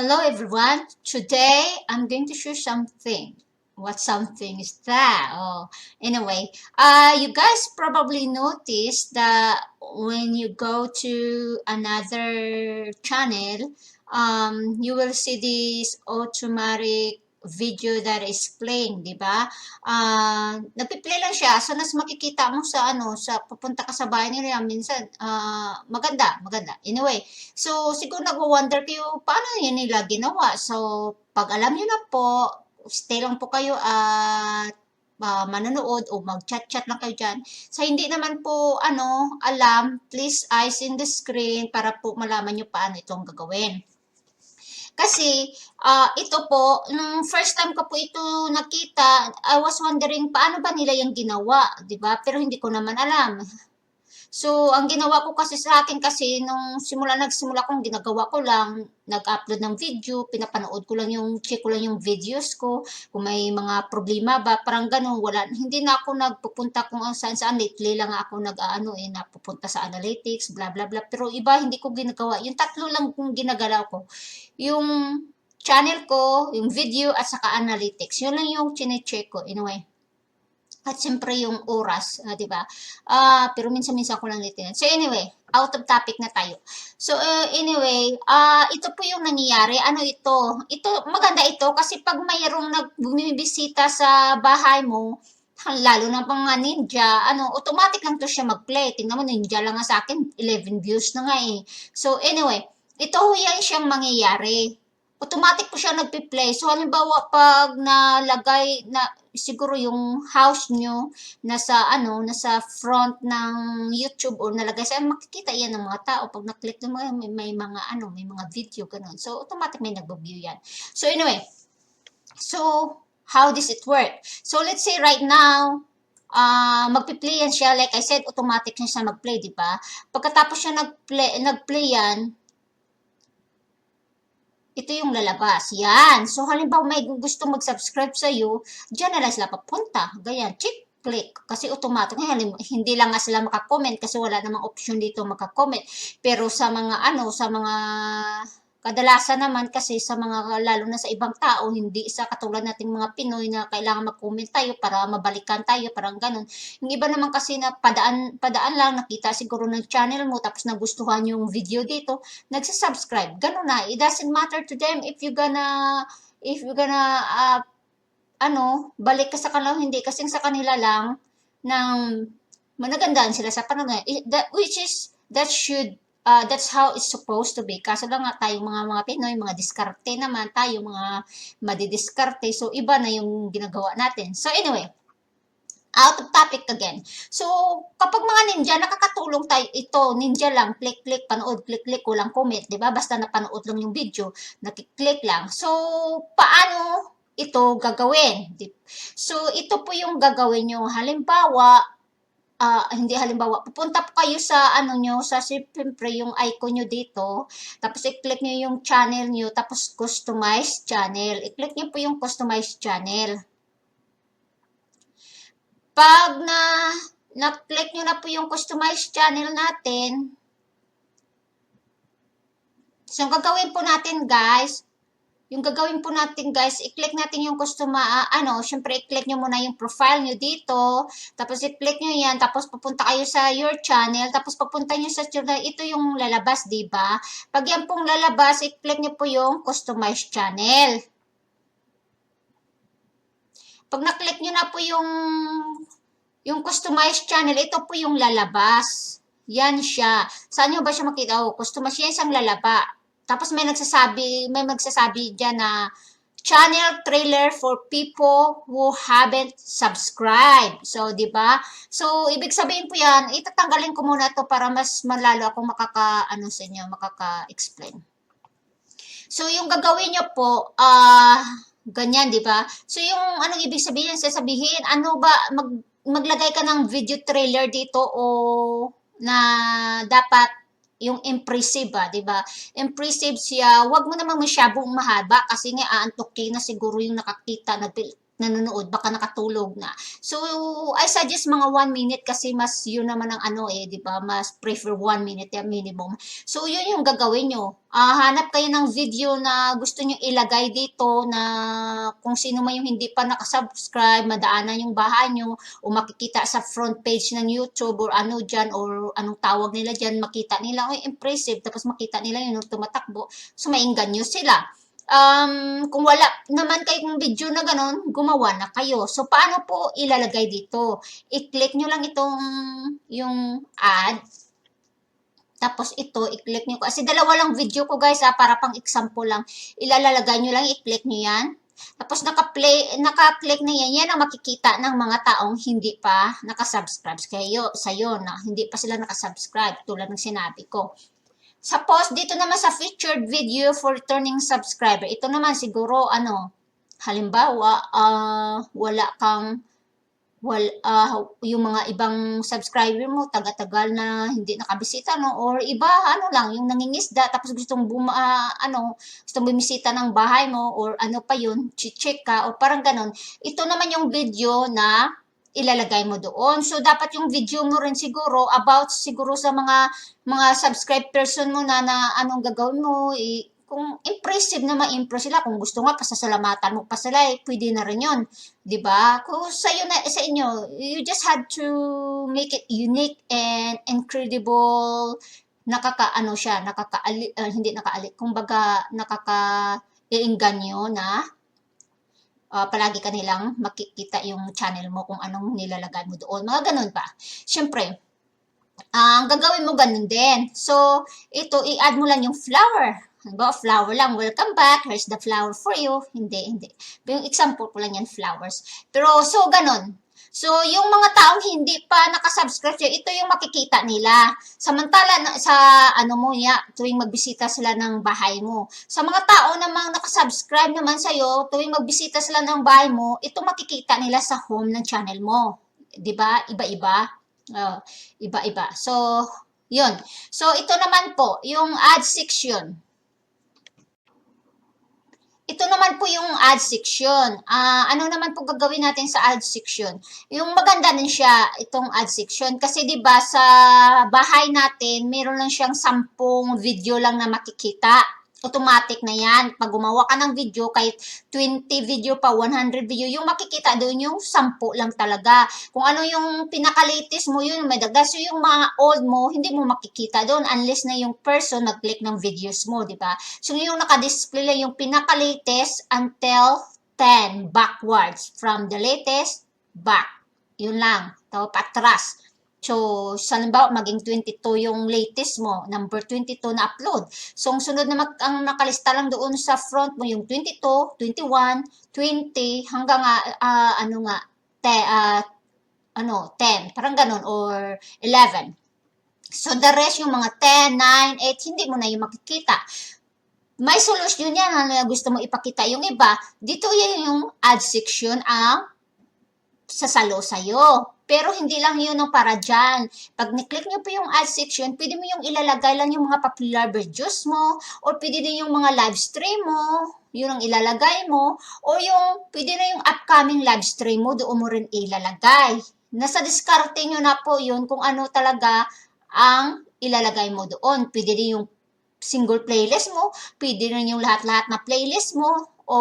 Hello everyone. Today I'm going to share something. What something is that? Anyway, you guys probably noticed that when you go to another channel, you will see this automatic video that is playing, di ba? Nagpi-play lang siya. So, nas makikita mo sa sa pupunta ka sa bahay nila, minsan, maganda. Anyway, so, siguro nagwo-wonder kayo, paano yun nila ginawa? So, pag alam nyo na po, stay lang po kayo at manonood o mag-chat-chat lang kayo dyan. So, hindi naman po, alam, please eyes in the screen para po malaman nyo paano itong gagawin. Kasi, ito po, nung first time ko po ito nakita, I was wondering paano ba nila yung ginawa, di ba? Pero hindi ko naman alam. So, ang ginawa ko kasi sa akin kasi, nung nagsimula kong ginagawa ko lang, nag-upload ng video, pinapanood ko lang check ko lang yung videos ko, kung may mga problema ba, parang ganun, hindi na ako nagpupunta kung saan, lately lang ako napupunta sa analytics, bla bla bla, pero iba, hindi ko ginagawa, yung tatlo lang kung ginagalaw ko, yung channel ko, yung video, at saka analytics, yun lang yung chine-check ko, anyway. At siyempre yung oras, di ba? Pero minsan-minsan ko lang nito yan. So anyway, out of topic na tayo. So anyway, ito po yung nangyayari. Ano ito? Ito, maganda ito kasi pag mayroong bumibisita sa bahay mo, lalo na pang mga ninja, automatic lang to siya mag-play. Tingnan mo, ninja lang nga sa akin, 11 views na nga eh. So anyway, ito yan siyang mangyayari. Automatic po siya nagpi-play. So, halimbawa, pag nalagay na, siguro yung house nyo, nasa front ng YouTube or nalagay sa, makikita yan ng mga tao. Pag na-click ng mga, may mga video, ganun. So, automatic may nag-view yan. So, anyway. So, how does it work? So, let's say right now, magpi-play yan siya. Like I said, automatic na siya mag-play, di ba? Pagkatapos siya nag-play yan, ito yung lalabas. Yan. So, halimbawa may gusto mag-subscribe sa iyo, dyan na lang sila papunta. Ganyan. Click. Kasi automatic. Hindi lang nga sila makakomment kasi wala namang option dito makakomment. Pero sa mga kadalasan naman kasi sa mga, lalo na sa ibang tao, hindi sa katulad nating mga Pinoy na kailangan mag-comment tayo para mabalikan tayo, parang ganun. Yung iba naman kasi na padaan lang, nakita siguro ng channel mo, tapos nagustuhan yung video dito, nagsasubscribe. Ganun na. It doesn't matter to them if you're gonna, balik ka sa kanila, hindi. Kasi sa kanila lang, ng managandaan sila sa panonood. That's how it's supposed to be. Kaso lang nga tayong mga Pinoy, mga diskarte naman, tayo mga madidiskarte. So, iba na yung ginagawa natin. So, anyway, out of topic again. So, kapag mga ninja, nakakatulong tayo ito. Ninja lang, click, panood, click, walang comment, di ba? Basta napanood lang yung video, nakiklik lang. So, paano ito gagawin? So, ito po yung gagawin nyo. Halimbawa, pupunta po kayo sa siyempre yung icon nyo dito, tapos i-click nyo yung channel nyo, tapos customize channel. I-click nyo po yung customize channel. Pag na-click nyo na po yung customize channel natin, so gagawin po natin guys, i-click natin yung syempre i-click nyo muna yung profile nyo dito, tapos i-click nyo yan, tapos pupunta kayo sa your channel, tapos papunta nyo sa channel, ito yung lalabas, diba? Pag yan pong lalabas, i-click nyo po yung customize channel. Pag na-click nyo na po yung customize channel, ito po yung lalabas. Yan siya. Saan nyo ba siya makita? Customize, yan isang lalaba. Tapos may magsasabi dyan na channel trailer for people who haven't subscribed. So, di ba? So, ibig sabihin po yan, itatanggalin ko muna to para mas malalo akong makaka-explain. So, yung gagawin nyo po, ganyan, di ba? So, yung anong ibig sabihin? Sasabihin, maglagay ka ng video trailer dito o na dapat yung impressive, di ba? Impressive siya. Huwag mo naman masyadong mahaba kasi nga aantukin na siguro yung nakakita, nanonood, baka nakatulog na. So, I suggest mga 1 minute kasi mas yun naman ang ano di ba? Mas prefer 1 minute yung minimum. So, yun yung gagawin nyo. Hanap kayo ng video na gusto nyo ilagay dito na kung sino man yung hindi pa nakasubscribe, madaanan yung bahay nyo, o makikita sa front page ng YouTube or ano dyan, or anong tawag nila dyan, makita nila, impressive, tapos makita nila yun tumatakbo. So, mainggan nyo sila. Kung wala naman kayong video na ganon, gumawa na kayo. So, paano po ilalagay dito? I-click nyo lang itong yung add. Tapos ito, i-click nyo. Kasi dalawa lang video ko guys para pang example lang. Ilalagay nyo lang, i-click nyo yan. Tapos naka-click na yan. Yan ang makikita ng mga taong hindi pa nakasubscribe sa'yo na hindi pa sila nakasubscribe tulad ng sinabi ko. Suppose, dito naman sa featured video for returning subscriber, ito naman siguro, halimbawa, yung mga ibang subscriber mo, taga-tagal na hindi nakabisita, no? Or iba, yung nangingisda, tapos gustong bumisita ng bahay mo, or ano pa yun, check ka, o parang ganon. Ito naman yung video na ilalagay mo doon. So, dapat yung video mo rin siguro about siguro sa mga subscribed person mo na anong gagawin mo. Kung impressive na ma-impress sila, kung gusto nga pasasalamatan mo pa sila, pwede na rin yun. Diba? Kung sa inyo, you just had to make it unique and incredible. Hindi nakakaali, kumbaga nakaka-iinganyo na palagi ka nilang makikita yung channel mo kung anong nilalagay mo doon. Mga ganun pa. Siyempre, ang gagawin mo ganun din. So, ito, i-add mo lang yung flower. Halimbawa, flower lang. Welcome back. Here's the flower for you. Hindi. Yung example ko lang yan, flowers. Pero, so, ganun. So, yung mga taong hindi pa nakasubscribe sa'yo, ito yung makikita nila. Samantala, tuwing magbisita sila ng bahay mo. Sa mga tao namang nakasubscribe naman sa'yo, tuwing magbisita sila ng bahay mo, ito makikita nila sa home ng channel mo. 'Di ba? Iba-iba. Iba-iba. So, yun. So, ito naman po, yung add section. Ito naman po yung add section. Ano naman po gagawin natin sa add section? Yung maganda din siya, itong add section. Kasi 'di ba sa bahay natin, meron lang siyang 10 video lang na makikita. Automatic na yan. Pag gumawa ka ng video, kahit 20 video pa, 100 video, yung makikita doon yung 10 lang talaga. Kung ano yung pinaka-latest mo, yun may dagdag. So yung mga old mo, hindi mo makikita doon unless na yung person nag-click ng videos mo, di ba? So yung naka-display lang yung pinaka-latest until 10 backwards. From the latest, back. Yun lang. Tapos patras. So, halimbawa, maging 22 yung latest mo, number 22 na upload. So, ang sunod na ang nakalista lang doon sa front mo, yung 22, 21, 20, hanggang 10, parang ganun, or 11. So, the rest, yung mga 10, 9, 8, hindi mo na yung makikita. May solusyon yan, gusto mo ipakita yung iba. Dito yan yung add section ang sasalo sa'yo. Pero hindi lang yun ang para dyan. Pag ni-click nyo po yung add section, pwede mo yung ilalagay lang yung mga popular videos mo, or pwede din yung mga live stream mo, yun ang ilalagay mo, o yung, pwede na yung upcoming live stream mo, doon mo rin ilalagay. Nasa diskarte nyo na po yun kung ano talaga ang ilalagay mo doon. Pwede din yung single playlist mo, pwede rin yung lahat-lahat na playlist mo, o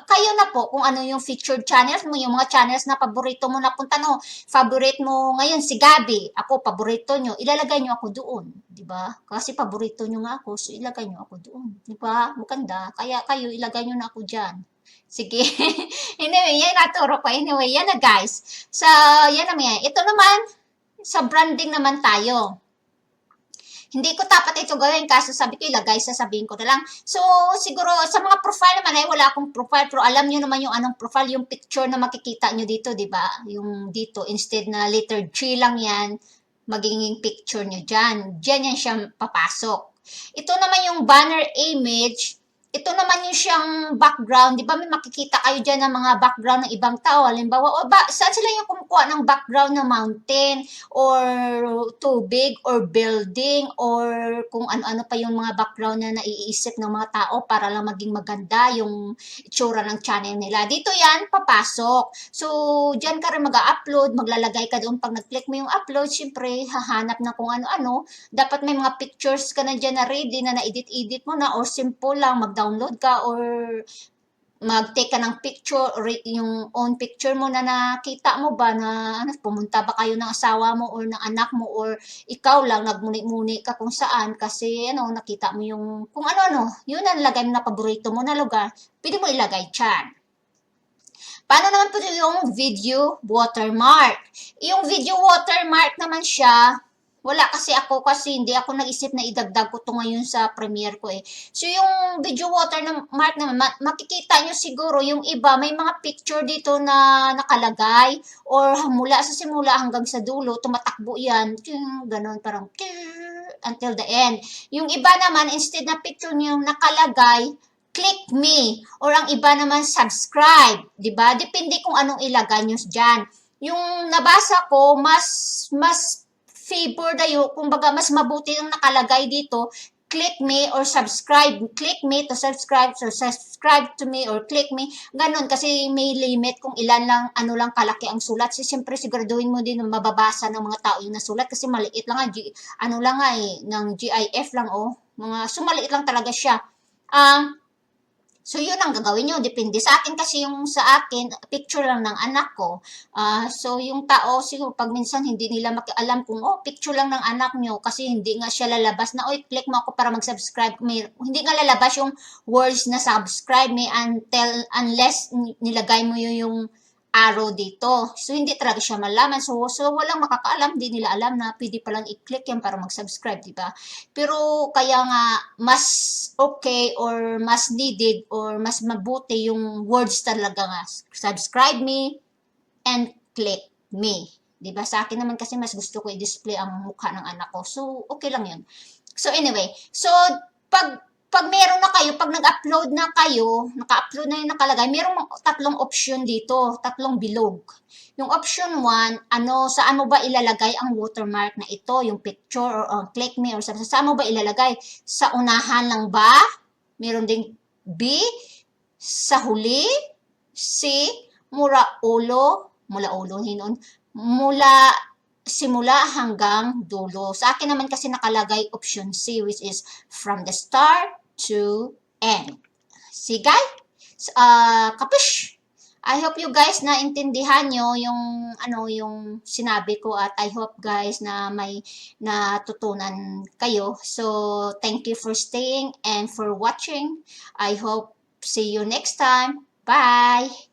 kayo na po kung ano yung featured channels mo, yung mga channels na paborito mo na punta, no? Favorite mo ngayon si Gabi, ako paborito nyo, ilalagay nyo ako doon, di ba? Kasi paborito nyo nga ako, so ilagay nyo ako doon, di ba? Maganda, kaya kayo ilagay nyo na ako diyan. Sige. Anyway, yan naturo ko. Anyway, yan na guys. So, yan naman yan. Ito naman, sa branding naman tayo. Hindi ko dapat ito gawin kasi sabi ko ilagay, sasabihin ko na lang. So, siguro sa mga profile naman ay wala akong profile, pero alam nyo naman yung anong profile, yung picture na makikita nyo dito, di ba? Yung dito, instead na letter G lang yan, magiging picture nyo dyan. Dyan yan siya papasok. Ito naman yung banner image. ito naman yung siyang background. Di ba may makikita kayo dyan ng mga background ng ibang tao. Halimbawa, saan sila yung kumukuha ng background ng mountain or tubig or building or kung ano-ano pa yung mga background na naiisip ng mga tao para lang maging maganda yung itsura ng channel nila. Dito yan, papasok. So, dyan ka rin mag-upload, maglalagay ka doon. Pag nag-click mo yung upload, syempre, hahanap na kung ano-ano. Dapat may mga pictures ka na dyan na ready na na-edit-edit mo na or simple lang, mag-download ka or mag-take ka ng picture or yung own picture mo na nakita mo ba na pumunta ba kayo ng asawa mo or ng anak mo or ikaw lang nagmuni-muni ka kung saan kasi nakita mo yung kung ano-ano, yun ang lagay mo na paborito mo na lugar, pwede mo ilagay dyan. Paano naman po yung video watermark? Yung video watermark naman siya, wala kasi hindi ako nag-isip na idagdag ko to ngayon sa premiere ko eh. So yung video watermark naman, makikita nyo siguro yung iba, may mga picture dito na nakalagay or mula sa simula hanggang sa dulo, tumatakbo yan. Ganon parang until the end. Yung iba naman, instead na picture nyo yung nakalagay, click me or ang iba naman subscribe, 'di ba? Depende kung anong ilagay niyo diyan. Yung nabasa ko mas favor dayo, kumbaga mas mabuti ang nakalagay dito, click me or subscribe. Click me to subscribe or subscribe to me or click me. Ganon kasi may limit kung ilan lang ano lang kalaki ang sulat. So, siyempre siguraduhin mo din na mababasa ng mga tao yung nasulat kasi maliit lang nga ano lang nga ng GIF lang mga sumaliit lang talaga siya. So, yun ang gagawin nyo. Depende sa akin kasi yung sa akin, picture lang ng anak ko. So, yung tao, siguro pag minsan hindi nila alam kung, picture lang ng anak nyo kasi hindi nga siya lalabas na, click mo ako para mag-subscribe. Hindi nga lalabas yung words na subscribe me unless nilagay mo yung arrow dito. So, hindi talaga siya malaman. So walang makakaalam, hindi nila alam na pwede palang i-click yan para mag-subscribe, di ba? Pero, kaya nga, mas okay or mas needed or mas mabuti yung words talaga nga. Subscribe me and click me. Di ba? Sa akin naman kasi mas gusto ko i-display ang mukha ng anak ko. So, okay lang yun. So, anyway. So, pag meron na kayo, pag nag-upload na kayo, naka-upload na yung nakalagay, merong tatlong option dito, tatlong bilog. Yung option 1, saan mo ba ilalagay ang watermark na ito, yung picture or click me or saan mo ba ilalagay? Sa unahan lang ba? Meron ding B, sa huli, C, mula ulo, simula hanggang dulo. Sa akin naman kasi nakalagay option C which is from the start to end. See guys? Kapish! I hope you guys na intindihan nyo yung sinabi ko at I hope guys na may natutunan kayo. So, thank you for staying and for watching. I hope see you next time. Bye!